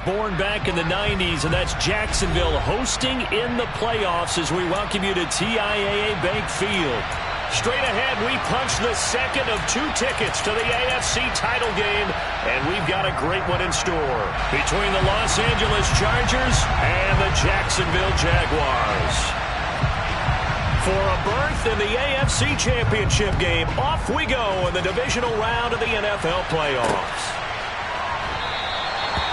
Born back in the 90s, and that's Jacksonville hosting in the playoffs as we welcome you to TIAA Bank Field. Straight ahead, we punch the second of 2 tickets to the AFC title game, and we've got a great one in store between the Los Angeles Chargers and the Jacksonville Jaguars. For a berth in the AFC Championship game, off we go in the divisional round of the NFL playoffs.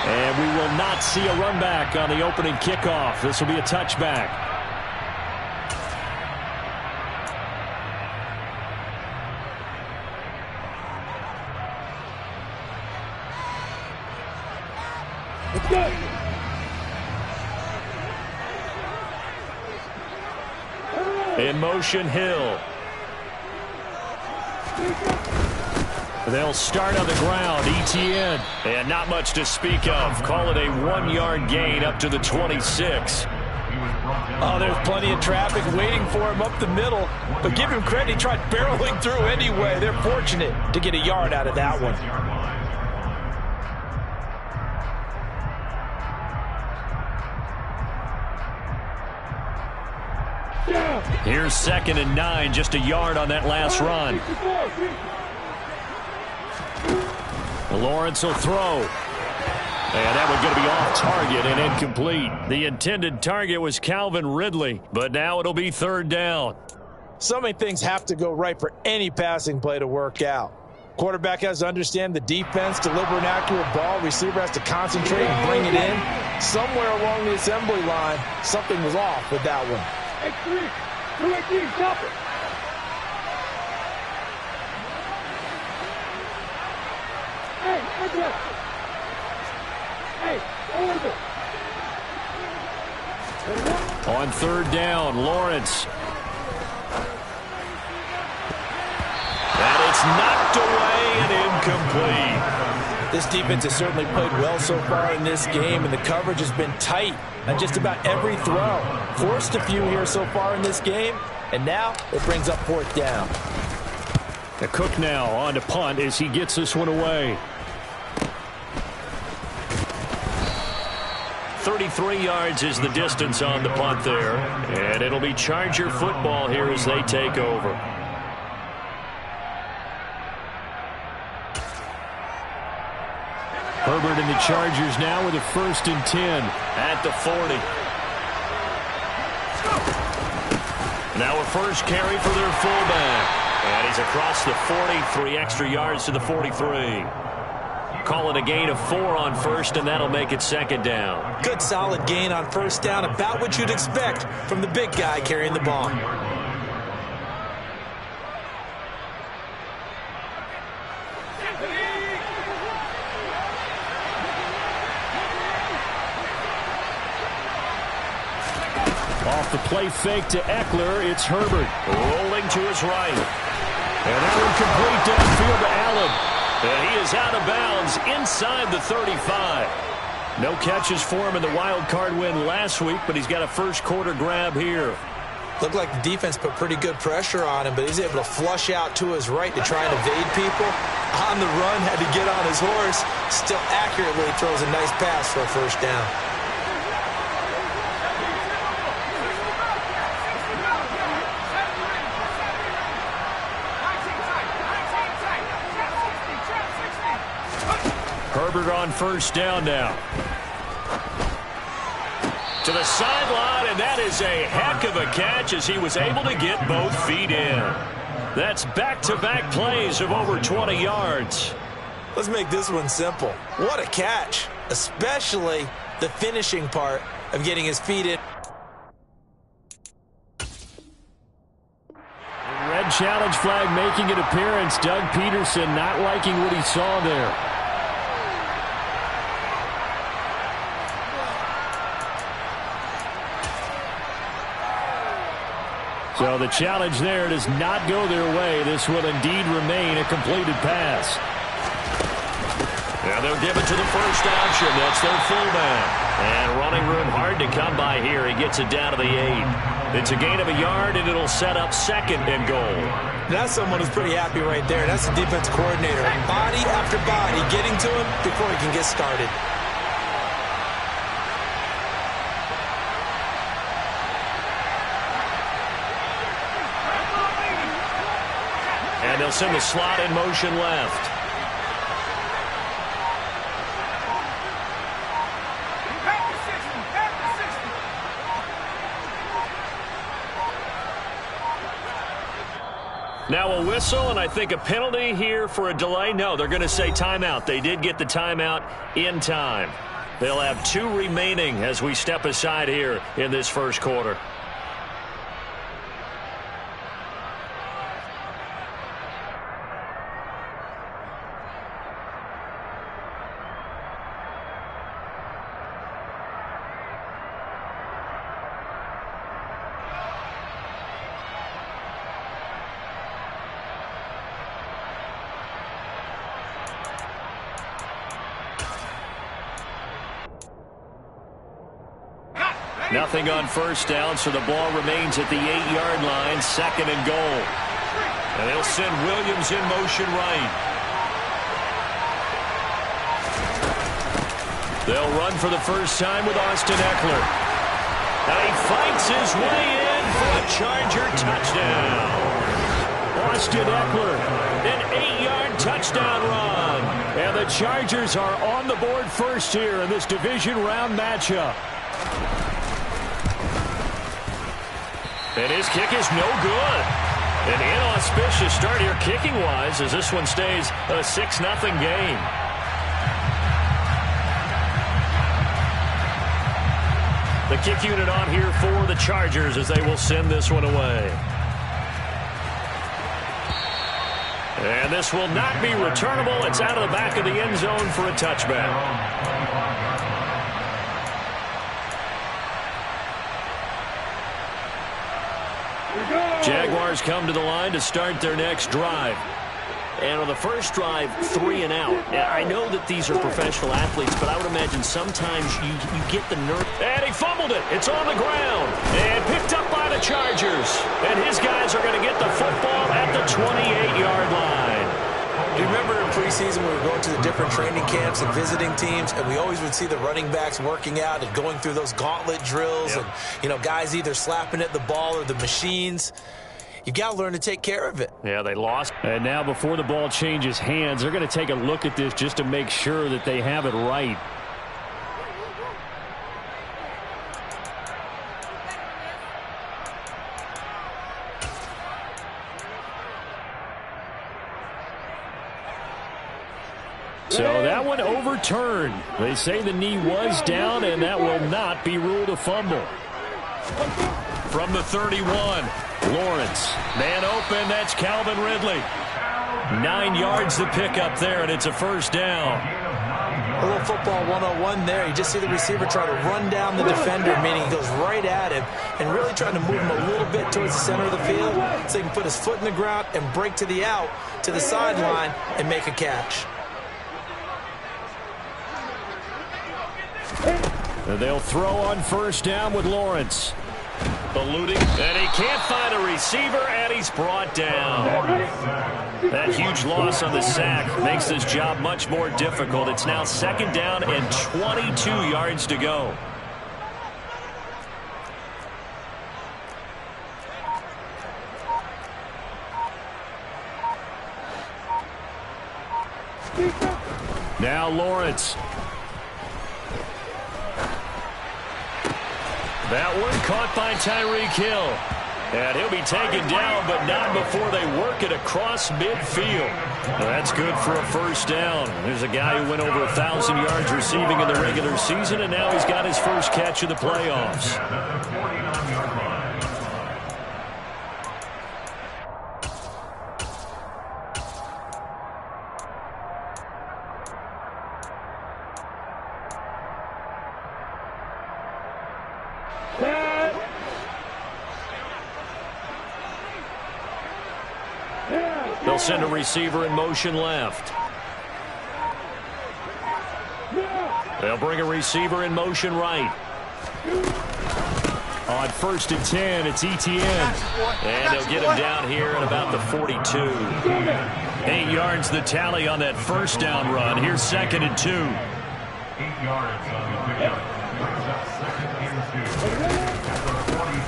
And we will not see a run back on the opening kickoff. This will be a touchback. Let's go. In motion, Hill. They'll start on the ground. ETN. And not much to speak of. Call it a 1-yard gain up to the 26. Oh, there's plenty of traffic waiting for him up the middle. But give him credit, he tried barreling through anyway. They're fortunate to get a yard out of that one. Here's 2nd and 9, just a yard on that last run. Lawrence will throw. And that one's going to be off target and incomplete. The intended target was Calvin Ridley, but now it'll be 3rd down. So many things have to go right for any passing play to work out. Quarterback has to understand the defense, deliver an accurate ball. Receiver has to concentrate and bring it in. Somewhere along the assembly line, something was off with that one. X3, 2-8, stop it. Hey, over. On 3rd down, Lawrence. And it's knocked away and incomplete. This defense has certainly played well so far in this game, and the coverage has been tight on just about every throw. Forced a few here so far in this game, and now it brings up 4th down. The Cook now on to punt as he gets this one away. 33 yards is the distance on the punt there. And it'll be Charger football here as they take over. Herbert and the Chargers now with a 1st and 10 at the 40. Now a first carry for their fullback. And he's across the 40, 3 extra yards to the 43. Call it a gain of 4 on 1st, and that'll make it 2nd down. Good solid gain on 1st down, about what you'd expect from the big guy carrying the ball. Off the play fake to Eckler, it's Herbert. Rolling to his right. And that one complete downfield to Allen. And he is out of bounds inside the 35. No catches for him in the wild card win last week, but he's got a first quarter grab here. Looked like the defense put pretty good pressure on him, but he's able to flush out to his right to try and evade people. On the run, had to get on his horse. Still accurately throws a nice pass for a 1st down. Herbert on 1st down now. To the sideline, and that is a heck of a catch as he was able to get both feet in. That's back-to-back plays of over 20 yards. Let's make this one simple. What a catch, especially the finishing part of getting his feet in. Red challenge flag making an appearance. Doug Peterson not liking what he saw there. So the challenge there does not go their way. This will indeed remain a completed pass. Yeah, they'll give it to the first option. That's their fullback. And running room hard to come by here. He gets it down to the 8. It's a gain of a yard, and it'll set up 2nd and goal. That's someone who's pretty happy right there. That's the defense coordinator. Body after body getting to him before he can get started. they'll send the slot in motion left. Now a whistle, and I think a penalty here for a delay. No, they're going to say timeout. They did get the timeout in time. They'll have 2 remaining as we step aside here in this first quarter. Nothing on first down, so the ball remains at the 8-yard line, 2nd and goal. And they'll send Williams in motion right. They'll run for the first time with Austin Eckler. And he fights his way in for a Charger touchdown. Austin Eckler, an 8-yard touchdown run. And the Chargers are on the board first here in this division round matchup. And his kick is no good. An inauspicious start here kicking-wise as this one stays a 6-0 game. The kick unit on here for the Chargers as they will send this one away. And this will not be returnable. It's out of the back of the end zone for a touchback. Jaguars come to the line to start their next drive. And on the first drive, 3 and out. I know that these are professional athletes, but I would imagine sometimes you get the nerve. And he fumbled it. It's on the ground. And picked up by the Chargers. And his guys are going to get the football at the 28-yard line. You remember in preseason we were going to the different training camps and visiting teams, and we always would see the running backs working out and going through those gauntlet drills. Yep. And, you know, guys either slapping at the ball or the machines. You've got to learn to take care of it. Yeah, they lost. And now before the ball changes hands, they're going to take a look at this just to make sure that they have it right. So that one overturned. They say the knee was down, and that will not be ruled a fumble. From the 31, Lawrence. Man open, that's Calvin Ridley. 9 yards to pick up there, and it's a first down. A little football 101 there. You just see the receiver try to run down the defender, meaning he goes right at him, and really trying to move him a little bit towards the center of the field so he can put his foot in the ground and break to the out, to the sideline, and make a catch. And they'll throw on first down with Lawrence. Eluding, and he can't find a receiver, and he's brought down. That huge loss on the sack makes this job much more difficult. It's now 2nd down and 22 yards to go. Now Lawrence. That one caught by Tyreek Hill. And he'll be taken down, but not before they work it across midfield. That's good for a first down. There's a guy who went over 1,000 yards receiving in the regular season, and now he's got his first catch of the playoffs. They'll send a receiver in motion left. They'll bring a receiver in motion right. On 1st and 10, it's Etienne. And they'll get him down here at about the 42. 8 yards the tally on that first down run. Here's 2nd and 2. 8 yards on the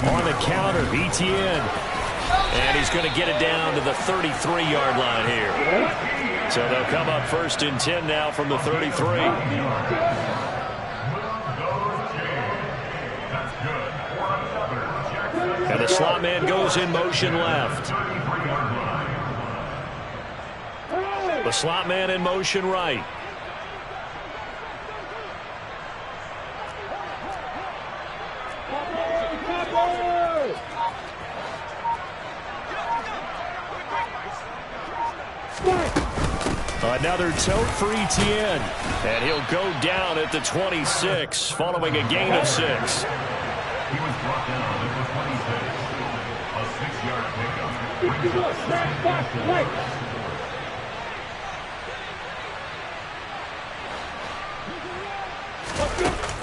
On the counter, Etienne. And he's going to get it down to the 33-yard line here. So they'll come up 1st and 10 now from the 33. And the slot man goes in motion left. The slot man in motion right. Another tote for Etienne. And he'll go down at the 26 following a gain of 6. He was brought down at the 26. A 6-yard pickup.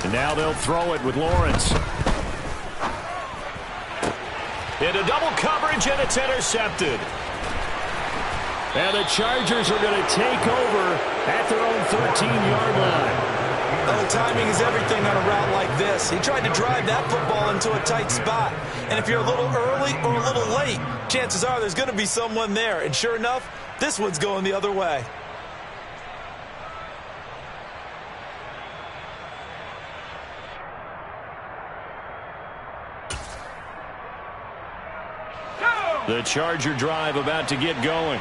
And now they'll throw it with Lawrence. Into double coverage, and it's intercepted. And the Chargers are going to take over at their own 13-yard line. Well, timing is everything on a route like this. He tried to drive that football into a tight spot. And if you're a little early or a little late, chances are there's going to be someone there. And sure enough, this one's going the other way. The Charger drive about to get going.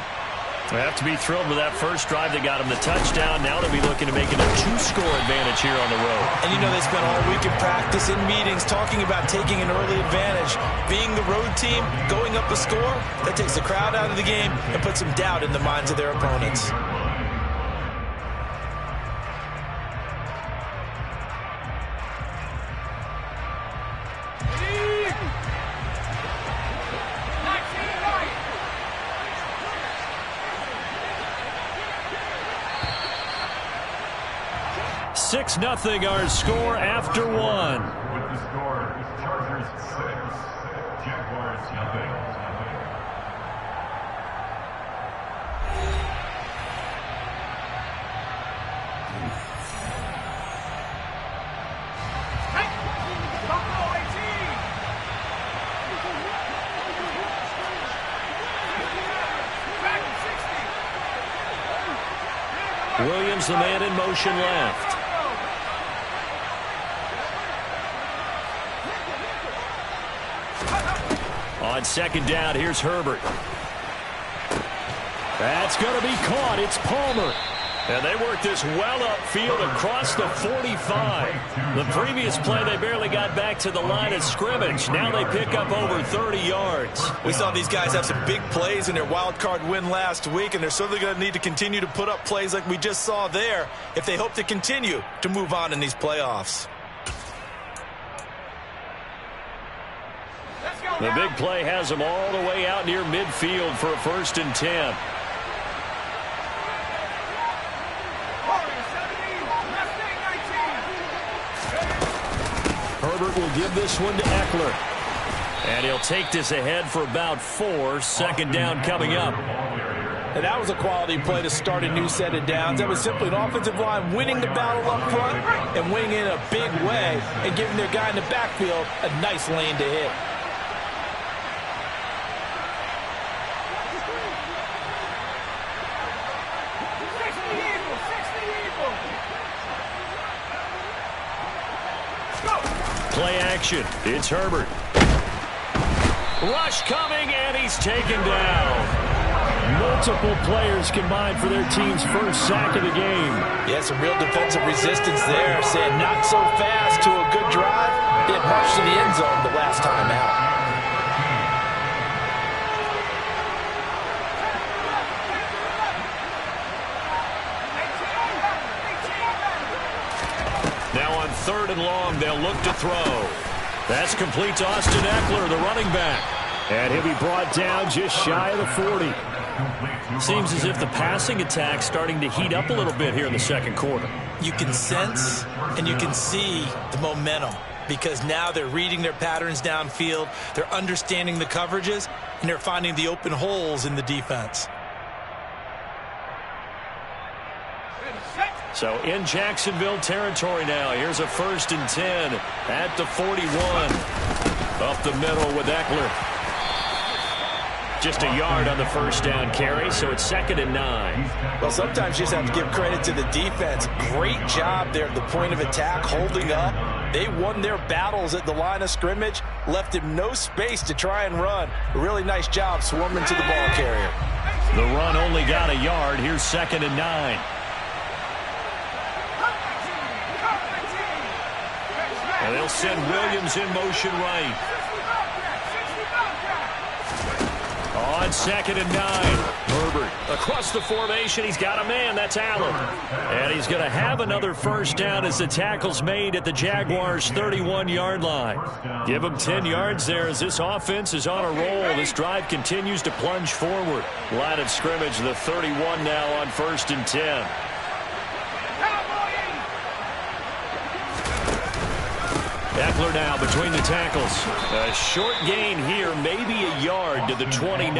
They have to be thrilled with that first drive that got them the touchdown. Now they'll be looking to make it a 2-score advantage here on the road. And you know they spent all week in practice, in meetings, talking about taking an early advantage. Being the road team, going up a score, that takes the crowd out of the game and puts some doubt in the minds of their opponents. Nothing our score after one. With the score, Chargers 6, Jaguars nothing. Williams, the man in motion left. On 2nd down, here's Herbert. That's going to be caught. It's Palmer. And they work this well upfield across the 45. The previous play, they barely got back to the line of scrimmage. Now they pick up over 30 yards. We saw these guys have some big plays in their wild card win last week, and they're certainly going to need to continue to put up plays like we just saw there if they hope to continue to move on in these playoffs. The big play has them all the way out near midfield for a 1st and 10. Herbert will give this one to Eckler. And he'll take this ahead for about 4. 2nd down coming up. And that was a quality play to start a new set of downs. That was simply an offensive line winning the battle up front and winning in a big way and giving their guy in the backfield a nice lane to hit. Play action. It's Herbert. Rush coming, and he's taken down. Multiple players combined for their team's first sack of the game. Yeah, some real defensive resistance there. Saying not so fast to a good drive. Didn't rush to the end zone the last time out. Now on 3rd and long, they'll look to throw. That's complete to Austin Eckler, the running back. And he'll be brought down just shy of the 40. Seems as if the passing attack's starting to heat up a little bit here in the 2nd quarter. You can sense and you can see the momentum because now they're reading their patterns downfield, they're understanding the coverages, and they're finding the open holes in the defense. So in Jacksonville territory now. Here's a 1st and 10 at the 41. Up the middle with Eckler. Just a yard on the first down carry, so it's 2nd and 9. Well, sometimes you just have to give credit to the defense. Great job there at the point of attack, holding up. They won their battles at the line of scrimmage, left him no space to try and run. A really nice job swarming to the ball carrier. The run only got a yard. Here's 2nd and 9. And they'll send Williams in motion right. On 2nd and 9. Herbert across the formation. He's got a man. That's Allen. And he's going to have another first down as the tackle's made at the Jaguars' 31-yard line. Give him 10 yards there as this offense is on a roll. This drive continues to plunge forward. Line of scrimmage, the 31 now on 1st and 10. Eckler now between the tackles. A short gain here, maybe a yard to the 29.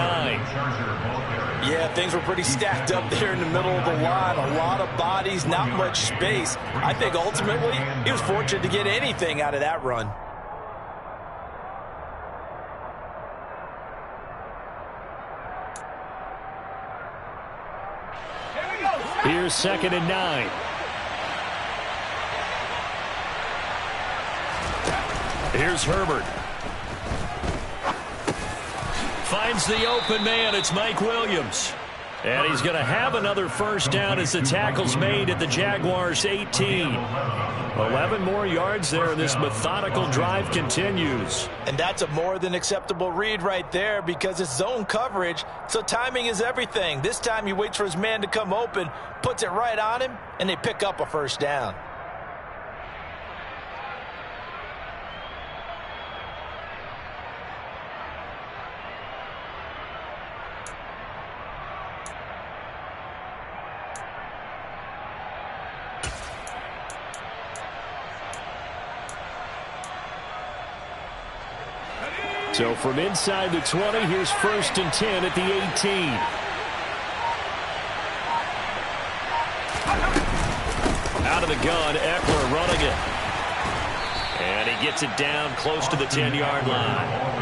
Yeah, things were pretty stacked up there in the middle of the line. A lot of bodies, not much space. I think ultimately he was fortunate to get anything out of that run. Here's 2nd and 9. Here's Herbert. Finds the open man. It's Mike Williams. And he's going to have another first down as the tackle's made at the Jaguars' 18. 11 more yards there. This methodical drive continues. And that's a more than acceptable read right there because it's zone coverage, so timing is everything. This time he waits for his man to come open, puts it right on him, and they pick up a first down. So from inside the 20, here's 1st and 10 at the 18. Out of the gun, Eckler running it. And he gets it down close to the 10-yard line.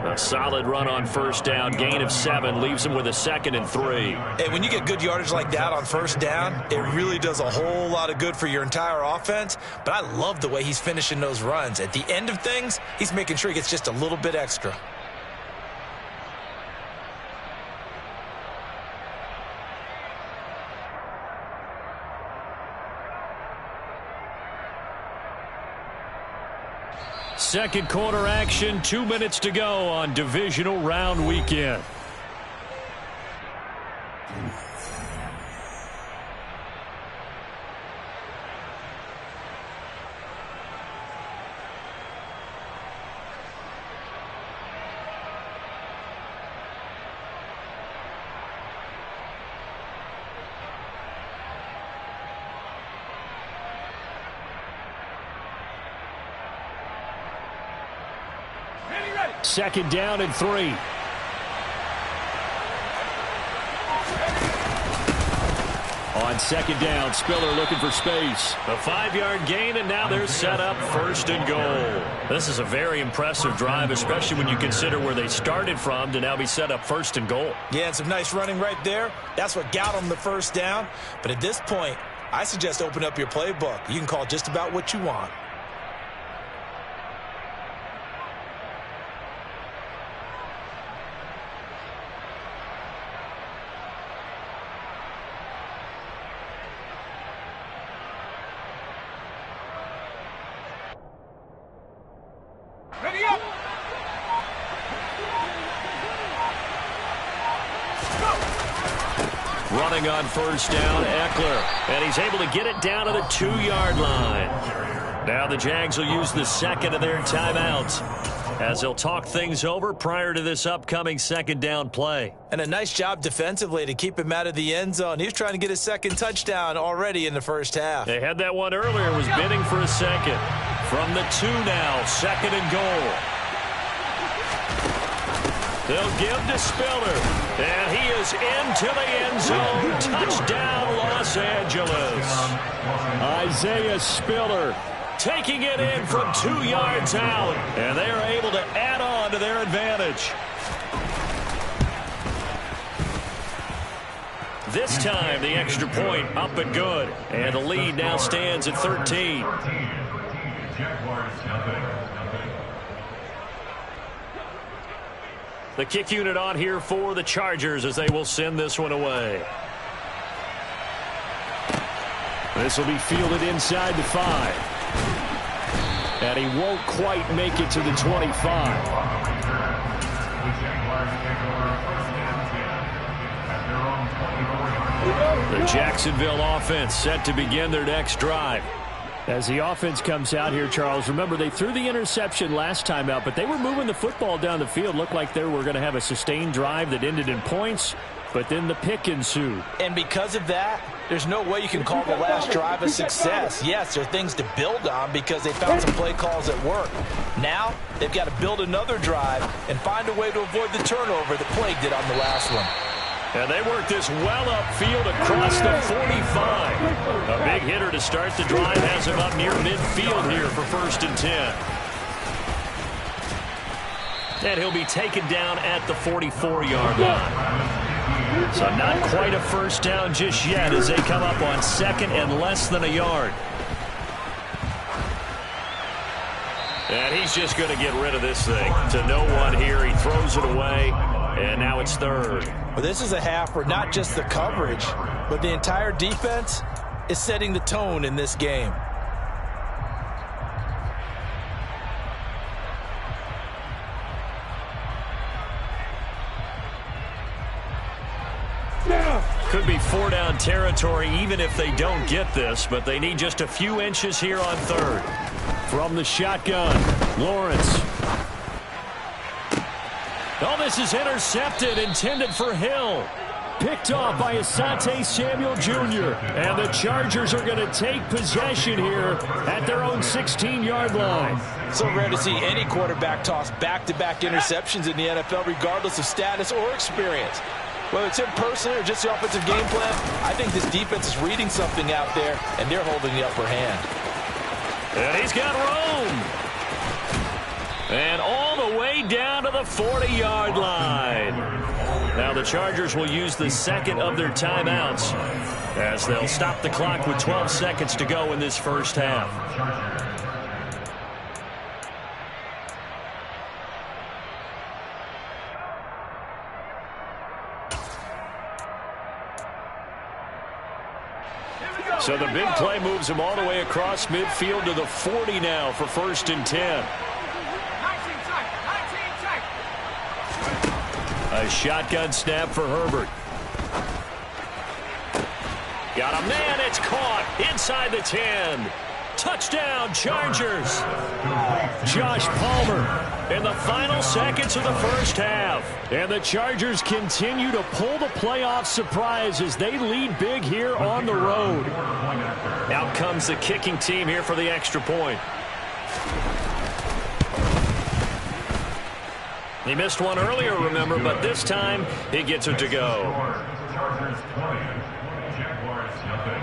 A solid run on first down. Gain of 7 leaves him with a 2nd and 3. And when you get good yardage like that on first down, it really does a whole lot of good for your entire offense. But I love the way he's finishing those runs. At the end of things, he's making sure he gets just a little bit extra. Second quarter action, 2 minutes to go on divisional round weekend. Second down and 3. On second down, Spiller looking for space. A 5-yard gain, and now they're set up 1st and goal. This is a very impressive drive, especially when you consider where they started from to now be set up 1st and goal. Yeah, and some nice running right there. That's what got them the first down. But at this point, I suggest open up your playbook. You can call just about what you want. Running on first down, Eckler. And he's able to get it down to the 2-yard line. Now the Jags will use the second of their timeouts as they'll talk things over prior to this upcoming second down play. And a nice job defensively to keep him out of the end zone. He was trying to get his second touchdown already in the first half. They had that one earlier, was bidding for a second. From the 2 now, 2nd and goal. They'll give to Spiller, and he is into the end zone. Touchdown, Los Angeles. Isaiah Spiller taking it in from 2 yards out, and they are able to add on to their advantage. This time, the extra point up and good. And the lead now stands at 13. The kick unit on here for the Chargers as they will send this one away. This will be fielded inside the 5. And he won't quite make it to the 25. The Jacksonville offense set to begin their next drive. As the offense comes out here, Charles, remember they threw the interception last time out, but they were moving the football down the field. Looked like they were going to have a sustained drive that ended in points, but then the pick ensued. And because of that, there's no way you can call the last drive a success. Yes, there are things to build on because they found some play calls that work. Now, they've got to build another drive and find a way to avoid the turnover that plagued it on the last one. And they work this well upfield across the 45. A big hitter to start the drive has him up near midfield here for 1st and 10. And he'll be taken down at the 44-yard line. So not quite a first down just yet as they come up on 2nd and less than a yard. And he's just going to get rid of this thing. To no one here. He throws it away. And now it's 3rd. Well, this is a half where not just the coverage, but the entire defense is setting the tone in this game. Could be 4-down territory even if they don't get this, but they need just a few inches here on 3rd. From the shotgun, Lawrence. Oh, this is intercepted, intended for Hill. Picked off by Asante Samuel Jr. And the Chargers are going to take possession here at their own 16-yard line. So rare to see any quarterback toss back-to-back interceptions in the NFL, regardless of status or experience. Whether it's him personally or just the offensive game plan, I think this defense is reading something out there, and they're holding the upper hand. And he's got room. And all the way down to the 40-yard line. Now the Chargers will use the 2nd of their timeouts as they'll stop the clock with 12 seconds to go in this first half. So the big play moves him all the way across midfield to the 40 now for 1st and 10. A shotgun snap for Herbert. Got a man, it's caught inside the 10. Touchdown, Chargers. Josh Palmer in the final seconds of the first half. And the Chargers continue to pull the playoff surprise as they lead big here on the road. Out comes the kicking team here for the extra point. He missed one earlier, remember, but this time he gets it to go. Chargers 20, Jaguars nothing.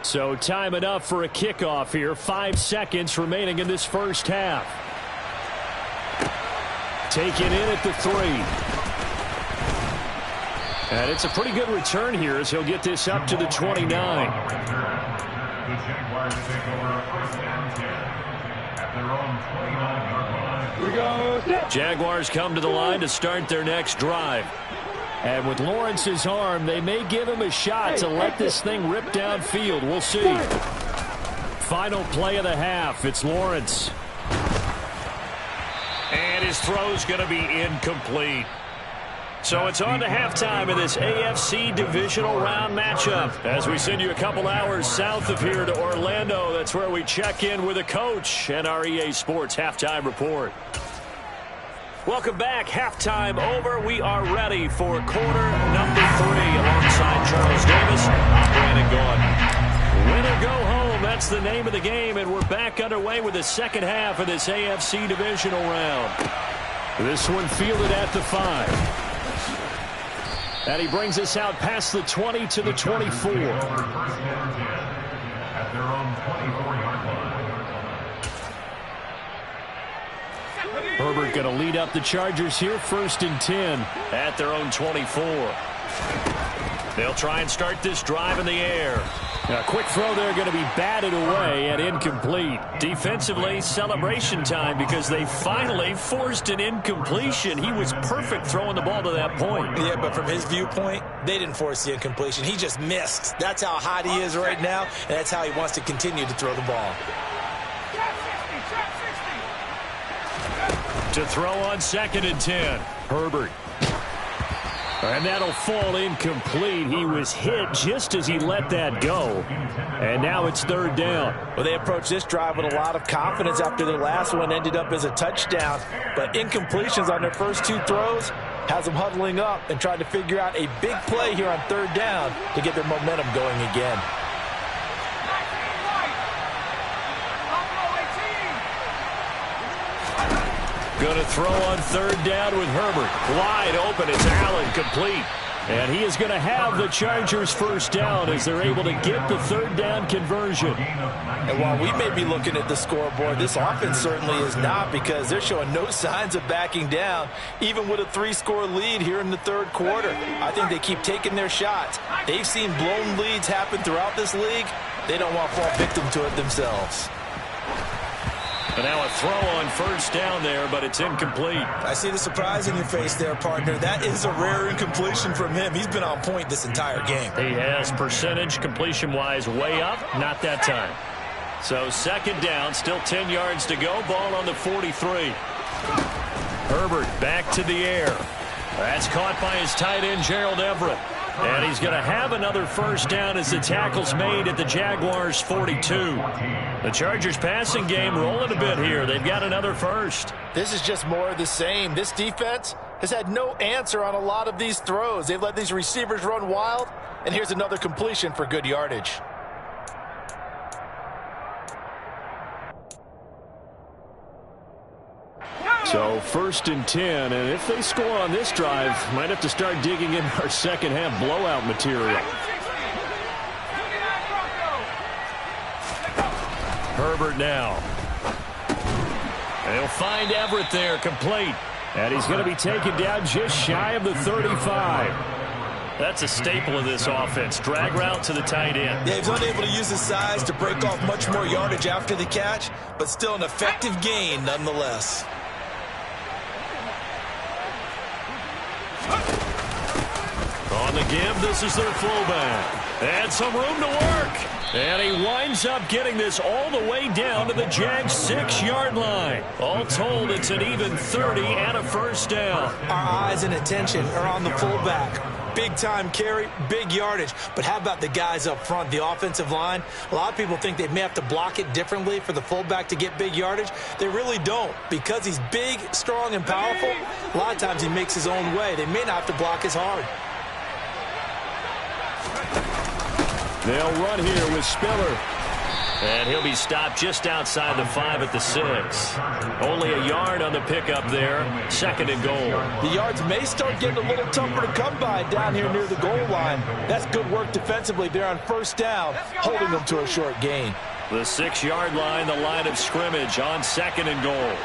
So time enough for a kickoff here. 5 seconds remaining in this first half. Taken in at the 3. And it's a pretty good return here as he'll get this up to the 29. The Jaguars take over 1st and 10 at their own 29-yard line. Here we go. Jaguars come to the line to start their next drive. And with Lawrence's arm, they may give him a shot to let this thing rip downfield. We'll see. Final play of the half. It's Lawrence. And his throw's going to be incomplete. So it's on to halftime of this AFC divisional round matchup. As we send you a couple hours south of here to Orlando, that's where we check in with a coach and our EA Sports halftime report. Welcome back. Halftime over. We are ready for quarter number 3 alongside Charles Davis. I'm Brandon Gaughan. Win or go home, that's the name of the game, and we're back underway with the second half of this AFC divisional round. This one fielded at the 5. And he brings us out past the 20 to the 24. At their own 24-yard line. Herbert going to lead up the Chargers here, 1st and 10 at their own 24. They'll try and start this drive in the air. A quick throw there going to be batted away and incomplete. Defensively, celebration time because they finally forced an incompletion. He was perfect throwing the ball to that point. Yeah, but from his viewpoint, they didn't force the incompletion. He just missed. That's how hot he is right now, and that's how he wants to continue to throw the ball. To throw on 2nd and 10. Herbert. And that'll fall incomplete. He was hit just as he let that go. And now it's 3rd down. Well, they approached this drive with a lot of confidence after their last one ended up as a touchdown. But incompletions on their first 2 throws has them huddling up and trying to figure out a big play here on 3rd down to get their momentum going again. Going to throw on 3rd down with Herbert. Wide open. It's Allen, complete. And he is going to have the Chargers 1st down as they're able to get the 3rd down conversion. And while we may be looking at the scoreboard, this offense certainly is not, because they're showing no signs of backing down, even with a 3-score lead here in the 3rd quarter. I think they keep taking their shots. They've seen blown leads happen throughout this league. They don't want to fall victim to it themselves. And now a throw on 1st down there, but it's incomplete. I see the surprise in your face there, partner. That is a rare incompletion from him. He's been on point this entire game. He has percentage completion-wise way up, not that time. So 2nd down, still 10 yards to go. Ball on the 43. Herbert back to the air. That's caught by his tight end, Gerald Everett. And he's going to have another 1st down as the tackle's made at the Jaguars' 42. The Chargers passing game rolling a bit here. They've got another 1st. This is just more of the same. This defense has had no answer on a lot of these throws. They've let these receivers run wild, and here's another completion for good yardage. So 1st and 10, and if they score on this drive, might have to start digging in our second-half blowout material. Herbert now. They'll find Everett there, complete. And he's going to be taken down just shy of the 35. That's a staple of this offense. Drag route to the tight end. Yeah, he's unable to use his size to break off much more yardage after the catch, but still an effective gain nonetheless. On the give, this is their fullback. And some room to work. And he winds up getting this all the way down to the Jags' 6-yard line. All told, it's an even 30 and a 1st down. Our eyes and attention are on the fullback. Big-time carry, big yardage. But how about the guys up front, the offensive line? A lot of people think they may have to block it differently for the fullback to get big yardage. They really don't. Because he's big, strong, and powerful, a lot of times he makes his own way. They may not have to block as hard. They'll run here with Spiller. And he'll be stopped just outside the 5 at the 6. Only a yard on the pickup there. 2nd and goal. The yards may start getting a little tougher to come by down here near the goal line. That's good work defensively there on 1st down, holding them to a short gain. The 6-yard line, the line of scrimmage on 2nd and goal.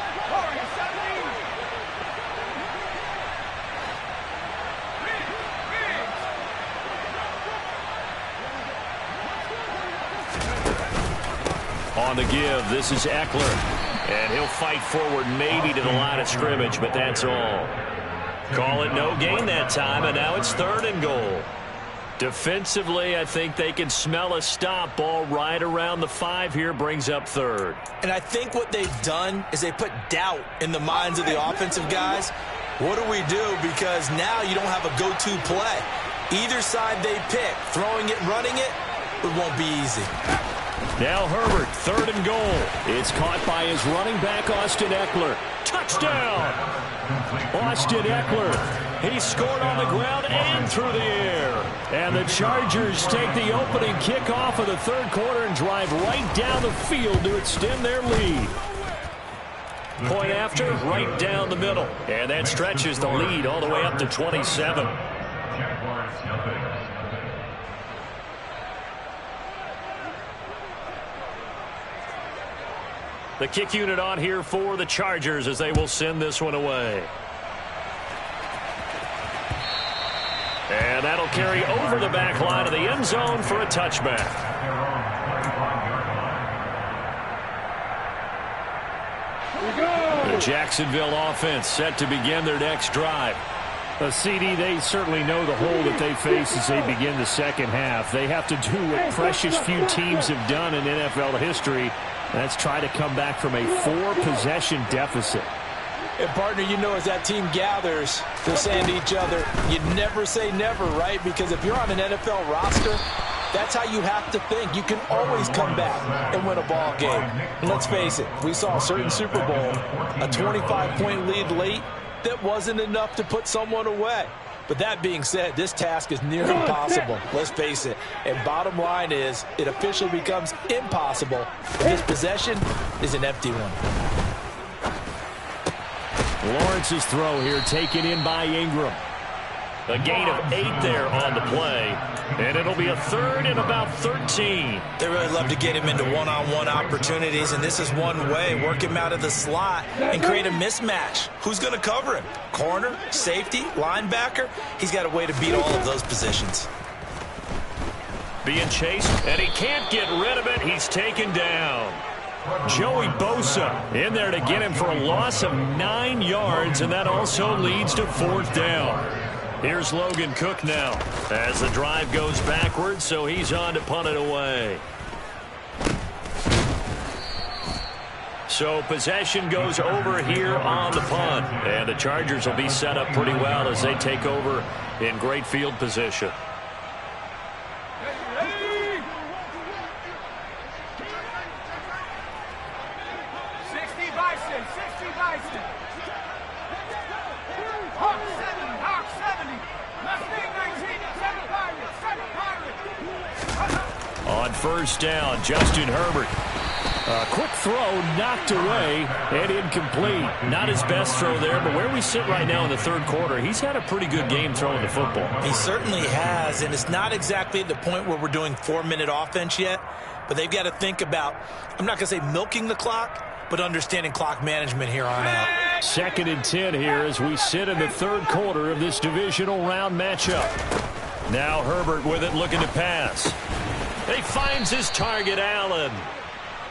On the give, this is Eckler. And he'll fight forward maybe to the line of scrimmage, but that's all. Call it no gain that time, and now it's 3rd and goal. Defensively, I think they can smell a stop. Ball right around the 5 here, brings up 3rd. And I think what they've done is they put doubt in the minds of the offensive guys. What do we do? Because now you don't have a go-to play. Either side they pick, throwing it, running it, it won't be easy. Now Herbert, 3rd and goal. It's caught by his running back, Austin Eckler. Touchdown! Austin Eckler. He scored on the ground and through the air. And the Chargers take the opening kickoff of the 3rd quarter and drive right down the field to extend their lead. Point after, right down the middle. And that stretches the lead all the way up to 27. The kick unit on here for the Chargers as they will send this one away. And that'll carry over the back line of the end zone for a touchback. The Jacksonville offense set to begin their next drive. CD, they certainly know the hole that they face as they begin the second half. They have to do what precious few teams have done in NFL history. That's try to come back from a 4-possession deficit. And, partner, you know, as that team gathers, they're saying to each other, you never say never, right? Because if you're on an NFL roster, that's how you have to think. You can always come back and win a ball game. And let's face it, we saw a certain Super Bowl, a 25-point lead late, that wasn't enough to put someone away. But that being said, this task is near impossible. Let's face it. And bottom line is, it officially becomes impossible if this possession is an empty one. Lawrence's throw here taken in by Ingram. A gain of 8 there on the play. And it'll be a 3rd and about 13. They really love to get him into one-on-one opportunities, and this is one way. Work him out of the slot and create a mismatch. Who's going to cover him? Corner, safety, linebacker? He's got a way to beat all of those positions. Being chased, and he can't get rid of it. He's taken down. Joey Bosa in there to get him for a loss of 9 yards, and that also leads to 4th down. Here's Logan Cook now as the drive goes backwards, so he's on to punt it away. So possession goes over here on the punt, and the Chargers will be set up pretty well as they take over in great field position. On 1st down, Justin Herbert. A quick throw knocked away and incomplete. Not his best throw there, but where we sit right now in the 3rd quarter, he's had a pretty good game throwing the football. He certainly has, and it's not exactly at the point where we're doing 4-minute offense yet, but they've got to think about, I'm not going to say milking the clock, but understanding clock management here on out. 2nd and 10 here as we sit in the 3rd quarter of this divisional round matchup. Now Herbert with it, looking to pass. He finds his target, Allen.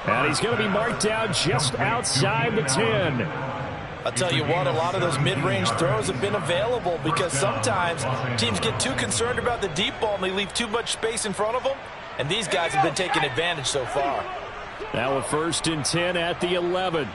And he's going to be marked down just outside the 10. I'll tell you what, a lot of those mid-range throws have been available because sometimes teams get too concerned about the deep ball and they leave too much space in front of them. And these guys have been taking advantage so far. Now a 1st and 10 at the 11.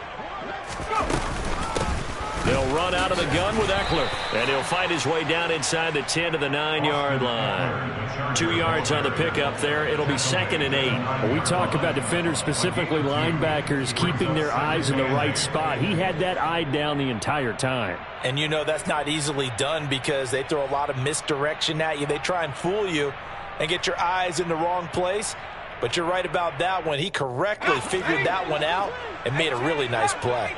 They'll run out of the gun with Eckler, and he'll fight his way down inside the 10 to the 9-yard line. 2 yards on the pickup there. It'll be 2nd and 8. We talk about defenders, specifically linebackers, keeping their eyes in the right spot. He had that eye down the entire time. And you know that's not easily done because they throw a lot of misdirection at you. They try and fool you and get your eyes in the wrong place. But you're right about that one. He correctly figured that one out and made a really nice play.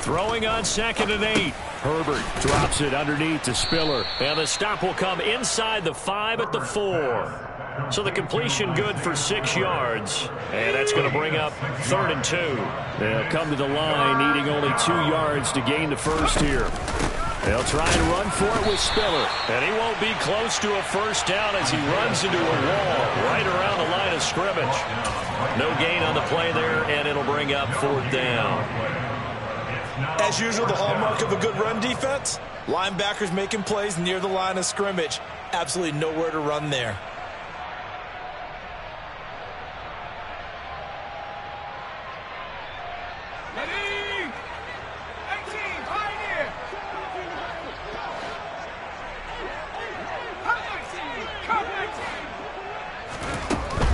Throwing on 2nd and 8. Herbert drops it underneath to Spiller. And the stop will come inside the 5 at the 4. So the completion good for 6 yards. And that's going to bring up 3rd and 2. They'll come to the line needing only 2 yards to gain the 1st here. They'll try and run for it with Spiller. And he won't be close to a 1st down as he runs into a wall right around the line of scrimmage. No gain on the play there, and it'll bring up 4th down. As usual, the hallmark of a good run defense, linebackers making plays near the line of scrimmage. Absolutely nowhere to run there.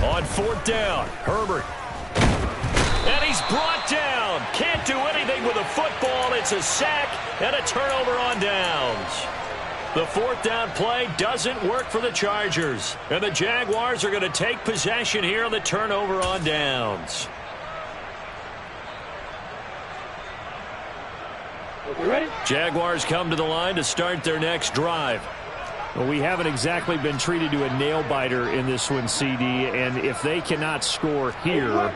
On 4th down, Herbert. And he's brought down. Can't do anything with a football. It's a sack and a turnover on downs. The 4th down play doesn't work for the Chargers. And the Jaguars are going to take possession here on the turnover on downs. You ready? Jaguars come to the line to start their next drive. Well, we haven't exactly been treated to a nail-biter in this one, CD, and if they cannot score here,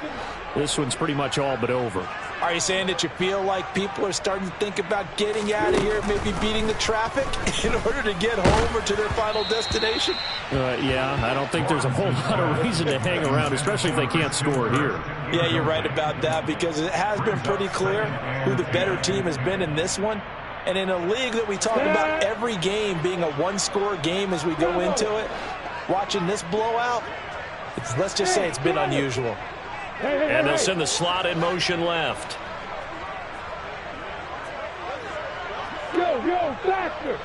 this one's pretty much all but over. Are you saying that you feel like people are starting to think about getting out of here, maybe beating the traffic in order to get home or to their final destination? Yeah, I don't think there's a whole lot of reason to hang around, especially if they can't score here. Yeah, you're right about that, because it has been pretty clear who the better team has been in this one. And in a league that we talk about every game being a one-score game as we go into it, watching this blowout, let's just say it's been unusual. And they'll send the slot in motion left. Go, faster!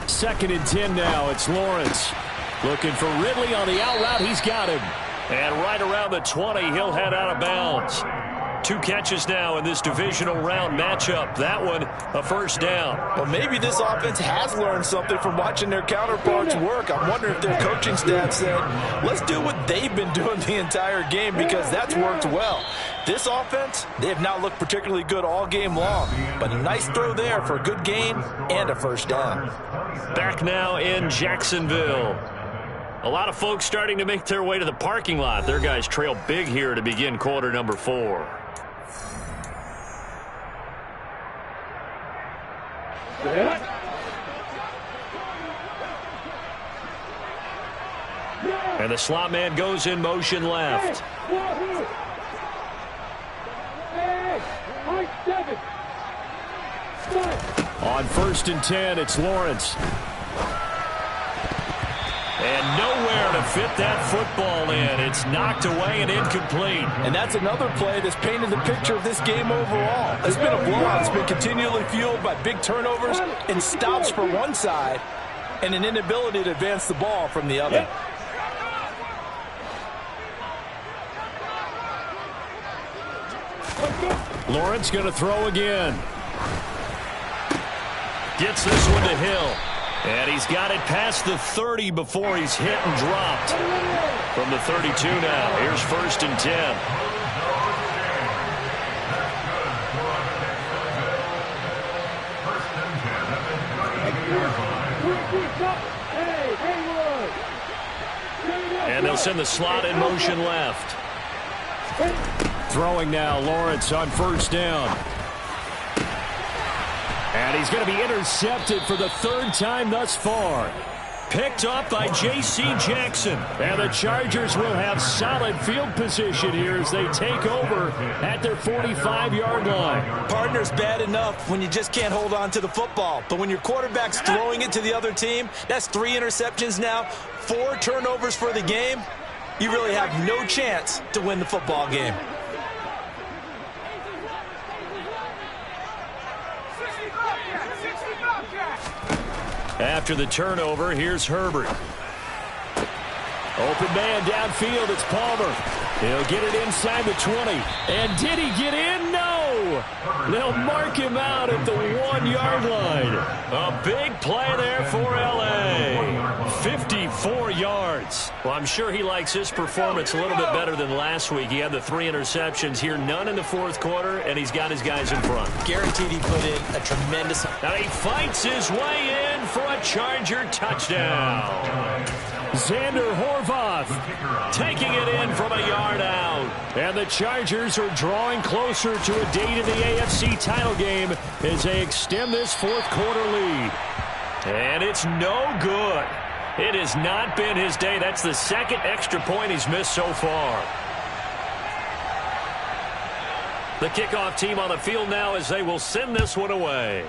2nd and 10 now. It's Lawrence. Looking for Ridley on the out route. He's got him. And right around the 20, he'll head out of bounds. 2 catches now in this divisional round matchup. That one, a first down. Well, maybe this offense has learned something from watching their counterparts work. I'm wondering if their coaching staff said, let's do what they've been doing the entire game, because that's worked well. This offense, they have not looked particularly good all game long, but a nice throw there for a good gain and a first down. Back now in Jacksonville. A lot of folks starting to make their way to the parking lot. Their guys trail big here to begin quarter number 4. And the slot man goes in motion left. On 1st and 10, it's Lawrence. And nowhere to fit that football in. It's knocked away and incomplete. And that's another play that's painted the picture of this game overall. It's been a blowout. It's been continually fueled by big turnovers and stops for one side and an inability to advance the ball from the other. Lawrence going to throw again. Gets this one to Hill. And he's got it past the 30 before he's hit and dropped. From the 32 now. Here's 1st and 10. And they'll send the slot in motion left. Throwing now, Lawrence on 1st down. And he's going to be intercepted for the 3rd time thus far. Picked up by J.C. Jackson. And the Chargers will have solid field position here as they take over at their 45-yard line. Partner's bad enough when you just can't hold on to the football. But when your quarterback's throwing it to the other team, that's 3 interceptions now, 4 turnovers for the game. You really have no chance to win the football game. After the turnover, here's Herbert. Open man downfield, it's Palmer. He'll get it inside the 20. And did he get in? No! They'll mark him out at the 1-yard line. A big play there for L.A. 54 yards. Well, I'm sure he likes his performance a little bit better than last week. He had the 3 interceptions here, none in the 4th quarter, and he's got his guys in front. Guaranteed he put in a tremendous... Now he fights his way in for a Charger touchdown. Xander Horvath taking it in from a yard out. And the Chargers are drawing closer to a date in the AFC title game as they extend this 4th quarter lead. And it's no good. It has not been his day. That's the 2nd extra point he's missed so far. The kickoff team on the field now as they will send this one away.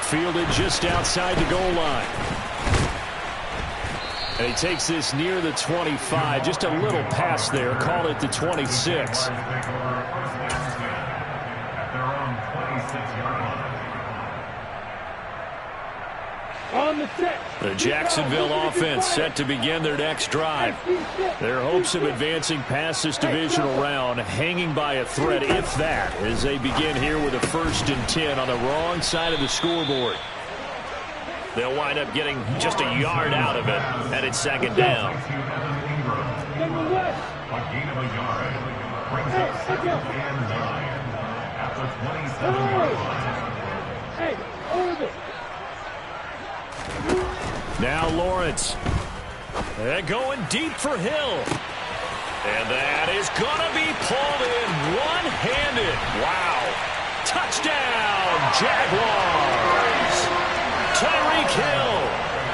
Fielded just outside the goal line. And he takes this near the 25. Just a little pass there. Call it the 26. On the set. The Jacksonville offense set to begin their next drive. Their hopes of advancing past this divisional round hanging by a thread, if that, as they begin here with a 1st and 10 on the wrong side of the scoreboard. They'll wind up getting just a yard out of it, and it's 2nd down. A gain of a yard brings up 2nd and 9 at the 27-yard line. Now Lawrence. They're going deep for Hill. And that is going to be pulled in one-handed. Wow. Touchdown, Jaguars. Tyreek Hill,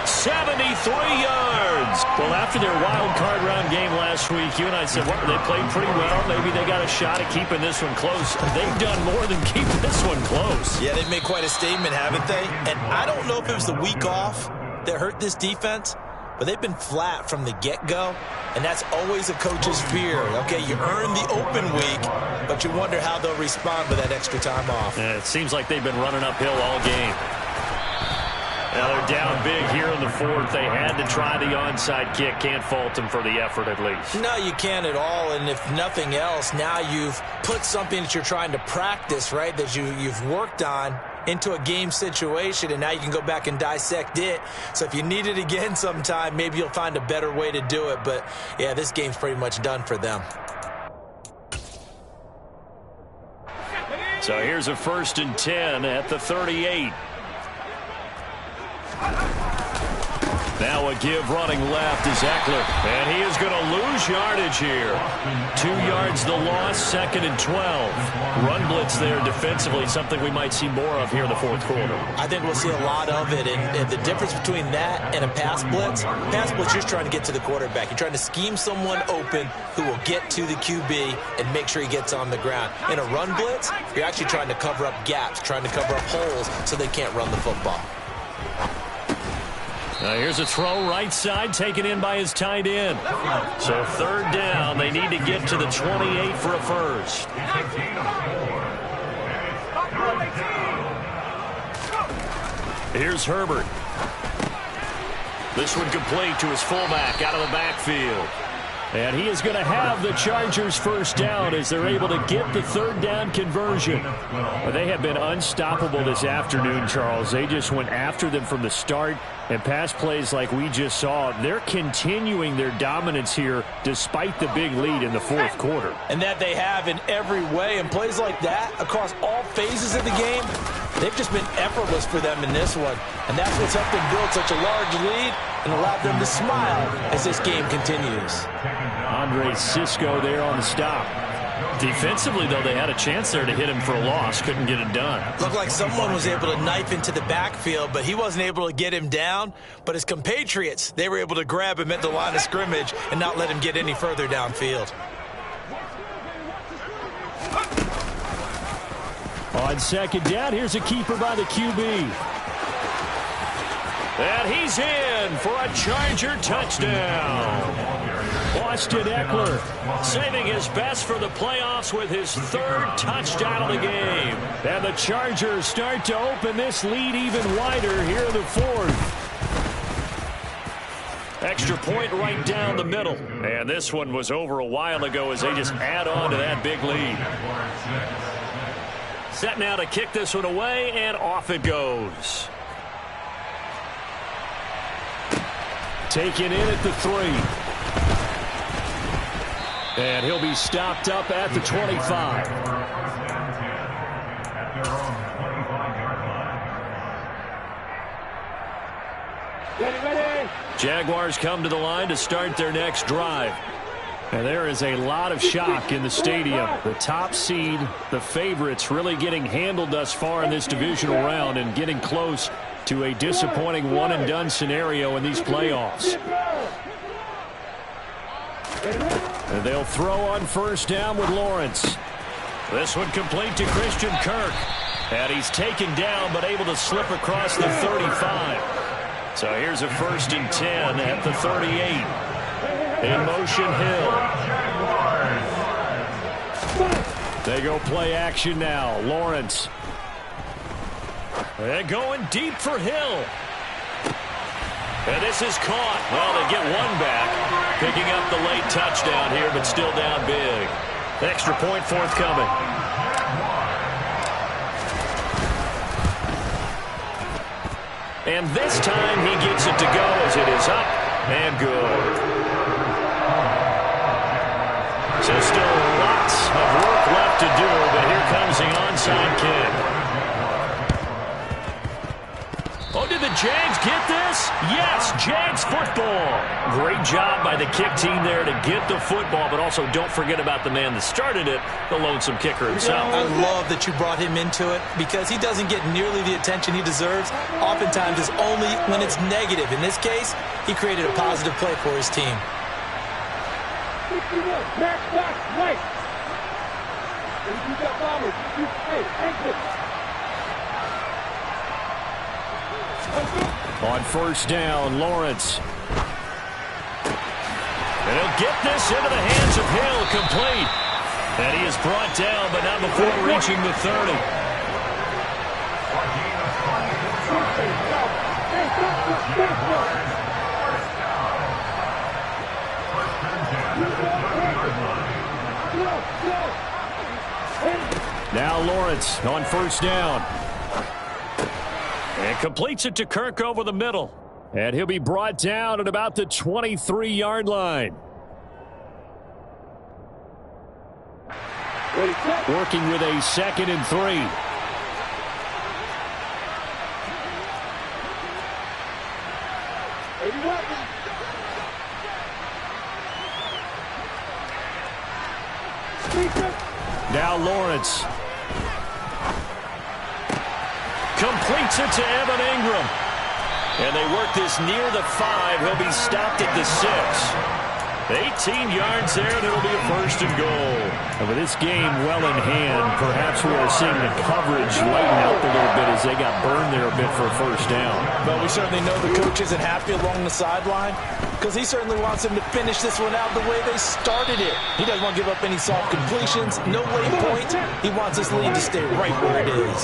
73 yards. Well, after their wild card round game last week, you and I said, well, they played pretty well. Maybe they got a shot at keeping this one close. They've done more than keep this one close. Yeah, they've made quite a statement, haven't they? And I don't know if it was the week off that hurt this defense, but they've been flat from the get-go, and that's always a coach's fear. Okay, you earn the open week, but you wonder how they'll respond with that extra time off. It seems like they've been running uphill all game. Now they're down big here in the fourth. They had to try the onside kick. Can't fault them for the effort at least. No, you can't at all, and if nothing else, now you've put something that you're trying to practice, right, that you've worked on into a game situation, and now you can go back and dissect it. So if you need it again sometime, maybe you'll find a better way to do it. But, yeah, this game's pretty much done for them. So here's a 1st and 10 at the 38. Now a give running left is Eckler. And he is going to lose yardage here. 2 yards the loss, 2nd and 12. Run blitz there defensively, something we might see more of here in the fourth quarter. I think we'll see a lot of it. And the difference between that and a pass blitz, you're just trying to get to the quarterback. You're trying to scheme someone open who will get to the QB and make sure he gets on the ground. In a run blitz, you're actually trying to cover up gaps, trying to cover up holes so they can't run the football. Now here's a throw right side taken in by his tight end. So 3rd down. They need to get to the 28 for a first. Here's Herbert. This one complete to his fullback out of the backfield. And he is going to have the Chargers first down as they're able to get the 3rd down conversion. But they have been unstoppable this afternoon, Charles. They just went after them from the start. And pass plays like we just saw, they're continuing their dominance here despite the big lead in the fourth quarter. And that they have in every way. And plays like that across all phases of the game, they've just been effortless for them in this one. And that's what's helped them build such a large lead and allowed them to smile as this game continues. Andre Cisco there on the stop. Defensively, though, they had a chance there to hit him for a loss. Couldn't get it done. Looked like someone was able to knife into the backfield, but he wasn't able to get him down. But his compatriots, they were able to grab him at the line of scrimmage and not let him get any further downfield. On 2nd down, here's a keeper by the QB. And he's in for a Charger touchdown. Austin Eckler saving his best for the playoffs with his 3rd touchdown of the game. And the Chargers start to open this lead even wider here in the 4th. Extra point right down the middle. And this one was over a while ago as they just add on to that big lead. Set now to kick this one away, and off it goes. Taken in at the 3. And he'll be stopped up at the 25. Ready. Jaguars come to the line to start their next drive. And there is a lot of shock in the stadium. The top seed, the favorites, really getting handled thus far in this divisional round and getting close to a disappointing one-and-done scenario in these playoffs. And they'll throw on 1st down with Lawrence. This one complete to Christian Kirk. And he's taken down but able to slip across the 35. So here's a 1st and 10 at the 38. In motion, Hill. They go play action now. Lawrence. They're going deep for Hill. And this is caught. Well, they get one back. Picking up the late touchdown here, but still down big. Extra point forthcoming. And this time he gets it to go as it is up and good. So still lots of work left to do, but here comes the onside kick. Oh, did the Jags get this? Yes, Jags football. Great job by the kick team there to get the football, but also don't forget about the man that started it, the lonesome kicker himself. I love that you brought him into it because he doesn't get nearly the attention he deserves. Oftentimes it's only when it's negative. In this case, he created a positive play for his team. On first down, Lawrence. And he'll get this into the hands of Hill, complete. And he is brought down, but not before reaching the 30. Now Lawrence on first down. And completes it to Kirk over the middle. And he'll be brought down at about the 23-yard line. Working with a 2nd and 3. Now Lawrence. Completes it to Evan Ingram. And they work this near the 5. He'll be stopped at the 6. 18 yards there, and it'll be a 1st and goal. And with this game well in hand, perhaps we are seeing the coverage lighten up a little bit as they got burned there a bit for a 1st down. But we certainly know the coach isn't happy along the sideline because he certainly wants them to finish this one out the way they started it. He doesn't want to give up any soft completions, no waypoint. He wants this lead to stay right where it is.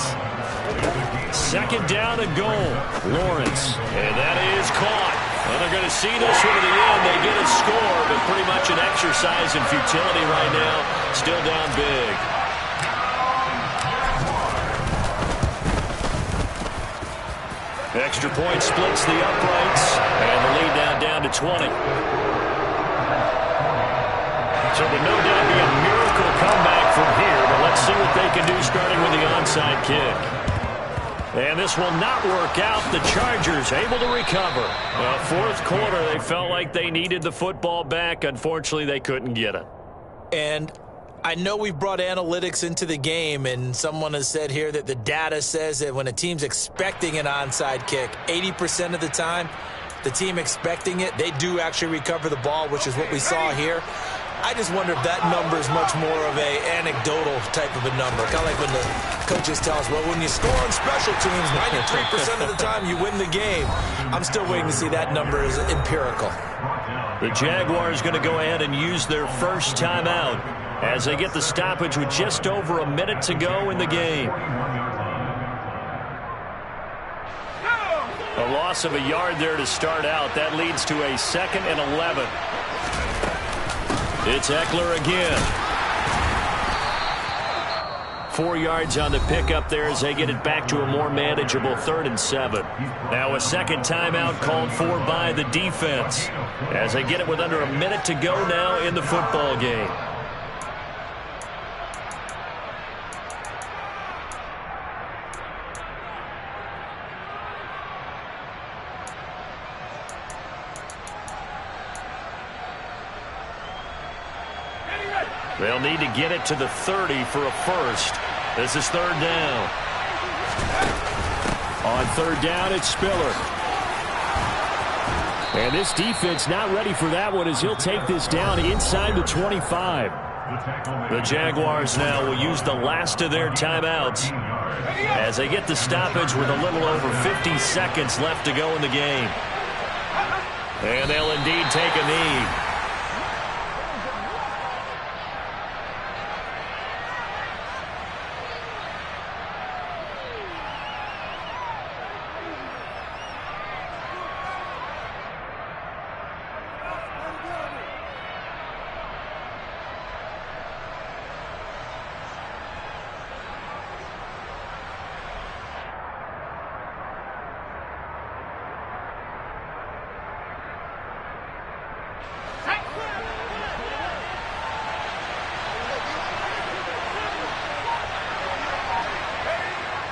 2nd down and goal. Lawrence. And that is caught. Well, they're going to see this one to the end. They get a score, but pretty much an exercise in futility right now. Still down big. Extra point splits the uprights, and the lead now down to 20. So would no doubt be a miracle comeback from here, but let's see what they can do starting with the onside kick. And this will not work out. The Chargers able to recover. Well, 4th quarter, they felt like they needed the football back. Unfortunately, they couldn't get it. And I know we've brought analytics into the game, and someone has said here that the data says that when a team's expecting an onside kick, 80% of the time, the team expecting it, they do actually recover the ball, which is what we saw here. I just wonder if that number is much more of a anecdotal type of a number. Kind of like when the coaches tell us, well, when you score on special teams, 93% of the time you win the game. I'm still waiting to see that number is empirical. The Jaguars going to go ahead and use their first timeout as they get the stoppage with just over a minute to go in the game. A loss of a yard there to start out. That leads to a 2nd and 11. It's Eckler again. 4 yards on the pickup there as they get it back to a more manageable 3rd and 7. Now a 2nd timeout called for by the defense as they get it with under a minute to go now in the football game. They'll need to get it to the 30 for a 1st. This is 3rd down. On 3rd down, it's Spiller. And this defense not ready for that one as he'll take this down inside the 25. The Jaguars now will use the last of their timeouts as they get the stoppage with a little over 50 seconds left to go in the game. And they'll indeed take a knee.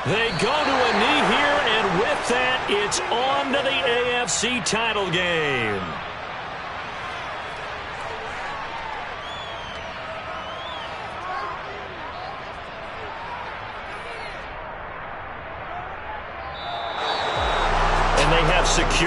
They go to a knee here, and with that, It's on to the AFC title game. And they have secured